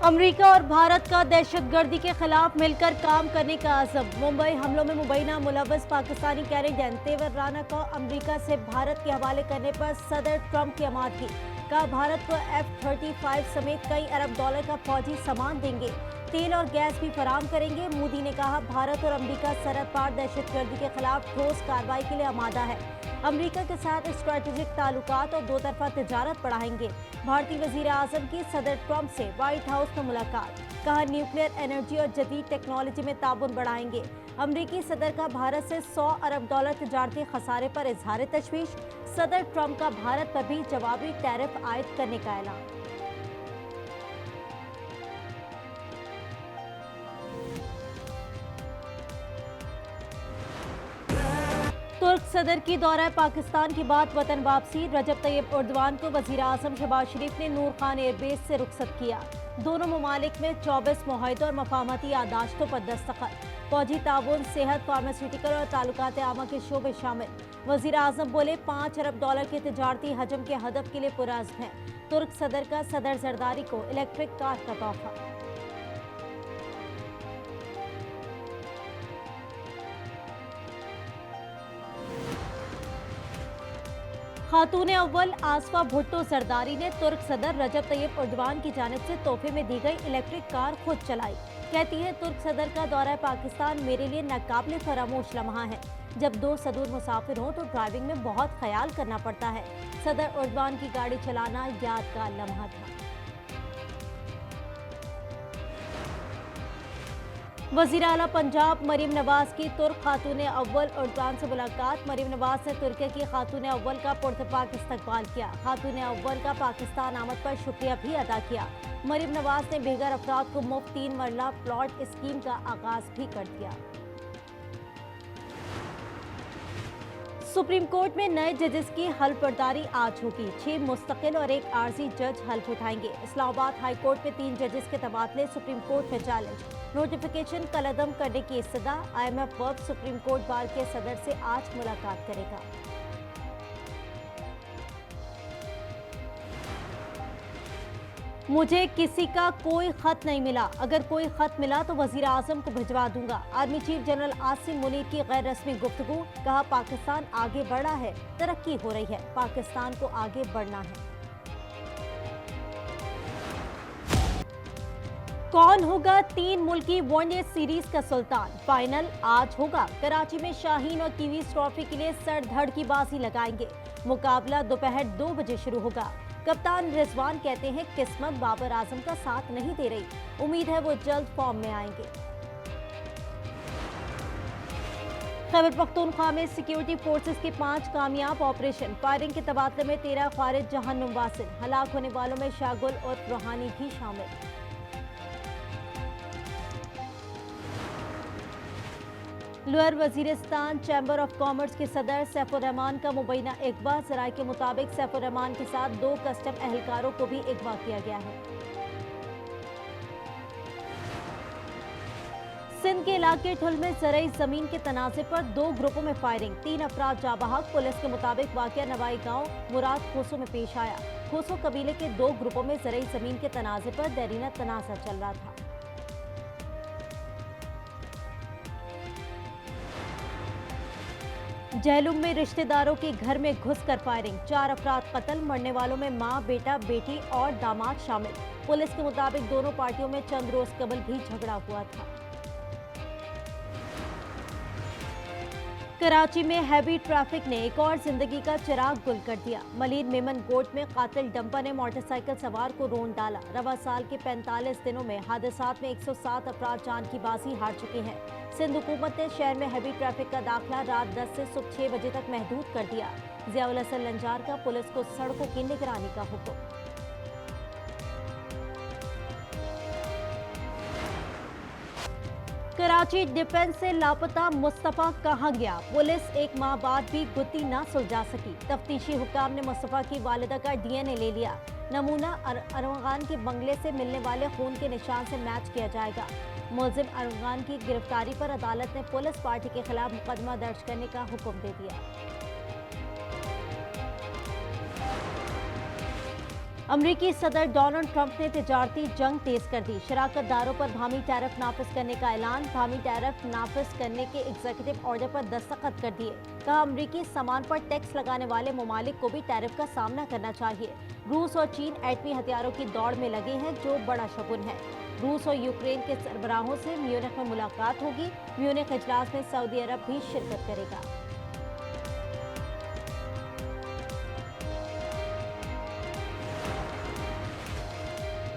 America और भारत का दहशतगर्दी के खिलाफ मिलकर काम करने का अज़म। मुंबई हमलों में मुबैना मुलव्वस पाकिस्तानी कैनेडियन तेवर राना को अमेरिका से भारत के हवाले करने पर सदर ट्रंप की आमादगी। कहा भारत को F-35 समेत कई अरब डॉलर का फौजी सामान देंगे, तेल और गैस भी फराहम करेंगे। मोदी ने कहा भारत और अमेरिका सरहद पार दहशतगर्दी के खिलाफ ठोस कार्रवाई के लिए आमादा है। अमेरिका के साथ स्ट्रेटेजिक ताल्लुकात और दो तरफा तिजारत बढ़ाएंगे। भारतीय वजीर आजम की सदर ट्रंप से व्हाइट हाउस में मुलाकात। कहा न्यूक्लियर एनर्जी और जदीद टेक्नोलॉजी में ताउन बढ़ाएंगे। अमेरिकी सदर का भारत से 100 अरब डॉलर तिजारती खसारे पर इजहार तशवीश। सदर ट्रंप का भारत पर भी जवाबी टैरिफ आयद करने का ऐलान। तुर्क सदर की दौरा पाकिस्तान के बाद वतन वापसी। रजब तैयब उर्दवान को वजीर आजम शहबाज शरीफ ने नूर खान एयरबेस से रुखसत किया। दोनों ममालिक में 24 मुआहदों और मफाहमती यादाश्तों पर दस्तखत। फौजी ताउन, सेहत, फार्मास्यूटिकल और ताल्लुकात आमा के शोबे शामिल। वजीर आजम बोले 5 अरब डॉलर के तिजारती हजम के हदफ के लिए पुरअज़्म है। तुर्क सदर का सदर जरदारी को इलेक्ट्रिक कार का तोहफा। खातून अव्वल आसफा भुट्टो जरदारी ने तुर्क सदर रजब तैयब उर्दवान की जानिब से तोहफे में दी गई इलेक्ट्रिक कार खुद चलाई। कहती है तुर्क सदर का दौरा पाकिस्तान मेरे लिए नाकाबिले फरामोश लम्हा है। जब दो सदूर मुसाफिर हों तो ड्राइविंग में बहुत ख्याल करना पड़ता है। सदर उर्दवान की गाड़ी चलाना यादगार लम्हा था। वज़ीर आला पंजाब मरीम नवाज की तुर्क खातून अव्वल उर्दवान से मुलाकात। मरीम नवाज ने तुर्की की खातून अव्वल का पुरतपाक इस्तकबाल किया। खातून अव्वल का पाकिस्तान आमद पर शुक्रिया भी अदा किया। मरीम नवाज ने बेघर अफराद को मुफ्त 3 मरला प्लॉट स्कीम का आगाज भी कर दिया। सुप्रीम कोर्ट में नए जजेस की हल्फ बर्दारी आज होगी। 6 मुस्तकिल और 1 आर्जी जज हल्फ उठाएंगे। इस्लामाबाद हाई कोर्ट में 3 जजेस के तबादले सुप्रीम कोर्ट में चैलेंज। नोटिफिकेशन कलअदम करने की इस्तदा। IMF work supreme court bar के सदर से आज मुलाकात करेगा। मुझे किसी का कोई खत नहीं मिला, अगर कोई खत मिला तो वजीर आजम को भिजवा दूंगा। Army chief general Asim Munir की गैर रस्मी गुफ्तगू। कहा पाकिस्तान आगे बढ़ रहा है, तरक्की हो रही है, पाकिस्तान को आगे बढ़ना है। कौन होगा 3 मुल्की वनडे सीरीज का सुल्तान? फाइनल आज होगा। कराची में शाहीन और कीवीज ट्रॉफी के लिए सर धड़ की बाजी लगाएंगे। मुकाबला दोपहर 2 बजे शुरू होगा। कप्तान रिजवान कहते हैं किस्मत बाबर आजम का साथ नहीं दे रही, उम्मीद है वो जल्द फॉर्म में आएंगे। खैबर पख्तूनख्वा में सिक्योरिटी फोर्सेस के 5 कामयाब ऑपरेशन। फायरिंग के तबादले में 13 खारिज जहन्नुम वासिल। हलाक होने वालों में शागुल और रूहानी भी शामिल। Lower Waziristan chamber of commerce के सदर सैफुर रहमान का मुबैना अगवा। जराये के मुताबिक सैफुर रहमान के साथ 2 कस्टम एहलकारों को भी अगवा किया गया है। सिंध के इलाके ठुल में ज़रई जमीन के तनाज़े पर 2 ग्रुपों में फायरिंग। 3 अफराद जाबहक। पुलिस के मुताबिक वाक़या नवाई गांव मुराद खोसो में पेश आया। खोसो कबीले के 2 ग्रुपों में ज़रई जमीन के तनाज़े पर देरीना तनाज़ा चल रहा था। जहलुम में रिश्तेदारों के घर में घुसकर फायरिंग। 4 अफराद कत्ल। मरने वालों में मां, बेटा, बेटी और दामाद शामिल। पुलिस के मुताबिक दोनों पार्टियों में चंद रोज कबल भी झगड़ा हुआ था। कराची में हैवी ट्रैफिक ने एक और जिंदगी का चिराग गुल कर दिया। मलीर मेमन गोट में कातिल डंपर ने मोटरसाइकिल सवार को रोंद डाला। रवा साल के 45 दिनों में हादसात में 107 अफराद जान की बाजी हार चुके हैं। सिंध हुकूमत ने शहर में हैवी ट्रैफिक का दाखिला रात 10 से सुबह 6 बजे तक महदूद कर दिया। ज़ियाउल हसन लंजार का पुलिस को सड़कों की निगरानी का हुक्म। कराची डिफेंस से लापता मुस्तफ़ा कहाँ गया? पुलिस 1 माह बाद भी गुत्थी न सुलझा सकी। तफ्तीशी हुकाम ने मुस्तफ़ा की वालिदा का DNA ले लिया। नमूना अरवगान के बंगले से मिलने वाले खून के निशान से मैच किया जाएगा। मुलजिम अरवगान की गिरफ्तारी पर अदालत ने पुलिस पार्टी के खिलाफ मुकदमा दर्ज करने का हुक्म दे दिया। अमरीकी सदर डोनाल्ड ट्रंप ने तिजारती जंग तेज कर दी। शराकत दारों पर भामी टैरिफ नाफिज करने का ऐलान। भामी टैरिफ नाफिज करने के एग्जीक्यूटिव ऑर्डर पर दस्तखत कर दिए। कहा अमरीकी सामान पर टैक्स लगाने वाले ममालिक को भी टैरिफ का सामना करना चाहिए। रूस और चीन एटमी हथियारों की दौड़ में लगे हैं, जो बड़ा शगुन है। रूस और यूक्रेन के सरबराहों से म्यूनिख में मुलाकात होगी। म्यूनिख इजलास में सऊदी अरब भी शिरकत करेगा।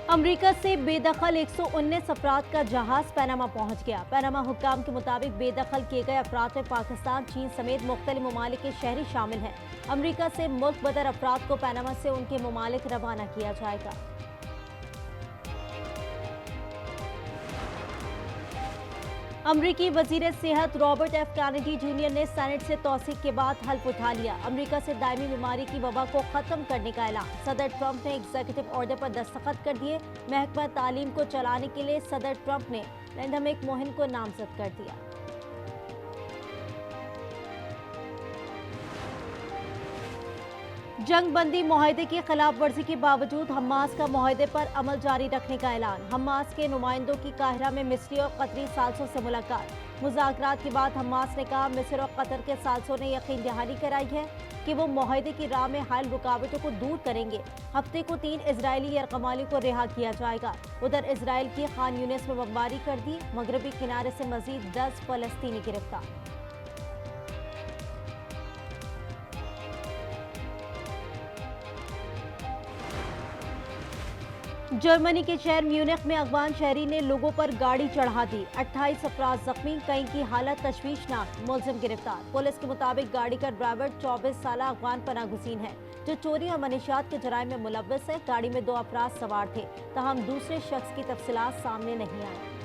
अमेरिका से बेदखल 119 अफराद का जहाज पनामा पहुंच गया। पनामा हुक्काम के मुताबिक बेदखल किए गए अफराद में पाकिस्तान, चीन समेत मुख्तलिफ ममालिक के शहरी शामिल हैं। अमेरिका से मुल्क बदर अफराद को पनामा से उनके ममालिक रवाना किया जाएगा। अमरीकी वजीर सेहत रॉबर्ट एफ कैनेडी जूनियर ने सेनेट से तौसीक के बाद हल्फ उठा लिया। अमरीका से दायमी बीमारी की वबा को खत्म करने का ऐलान। सदर ट्रंप ने एग्जीक्यूटिव ऑर्डर पर दस्तखत कर दिए। महकमा तालीम को चलाने के लिए सदर ट्रंप ने पैंडेमिक मुहिम को नामजद कर दिया। जंग बंदी मुआहदे की खिलाफ वर्जी के बावजूद हमास का मुआहदे पर अमल जारी रखने का ऐलान। हमास के नुमाइंदों की काहिरा में मिस्री और कतरी सालसों से मुलाकात। मुज़ाकरात के बाद हमास ने कहा मिस्र और कतर के सालसों ने यकीन दहानी कराई है कि वो मुआहदे की राह में हायल रुकावटों को दूर करेंगे। हफ्ते को 3 इजरायली यरगमाली को रिहा किया जाएगा। उधर इसराइल की खान यूनिस में बमबारी कर दी। मगरबी किनारे से मजीद 10 फलस्तीनी गिरफ्तार। जर्मनी के शहर म्यूनिख में अफगान शहरी ने लोगों पर गाड़ी चढ़ा दी। 28 अफराद जख्मी, कई की हालत तशवीशनाक। मुलजिम गिरफ्तार। पुलिस के मुताबिक गाड़ी का ड्राइवर 24 साल अफगान पनागुज़ीन है, जो चोरी और मनीशात के जराइम में मुलव्वस है। गाड़ी में 2 अफराद सवार थे, तहम दूसरे शख्स की तफसीलात सामने नहीं आई।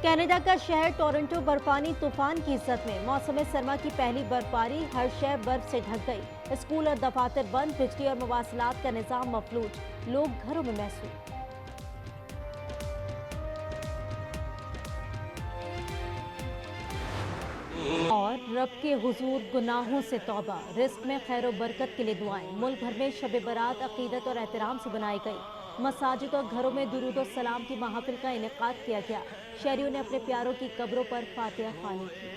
कनाडा का शहर टोरंटो बर्फानी तूफान की इज्जत में। मौसम सरमा की पहली बर्फबारी, हर शहर बर्फ से ढक गई। स्कूल और दफातर बंद, बिजली और मवासलात का निजाम मफलूज, लोग घरों में महसूस। और रब के हुजूर गुनाहों से तौबा, रिस्क में खैर और बरकत के लिए दुआएं। मुल्क भर में शब बरात अकीदत और एहतराम से बनाई गई। मसाजिद और घरों में दुरूद और सलाम की महफिल का इनेकाद किया गया। शहरियों ने अपने प्यारों की कब्रों पर फातिहा ख्वानी की।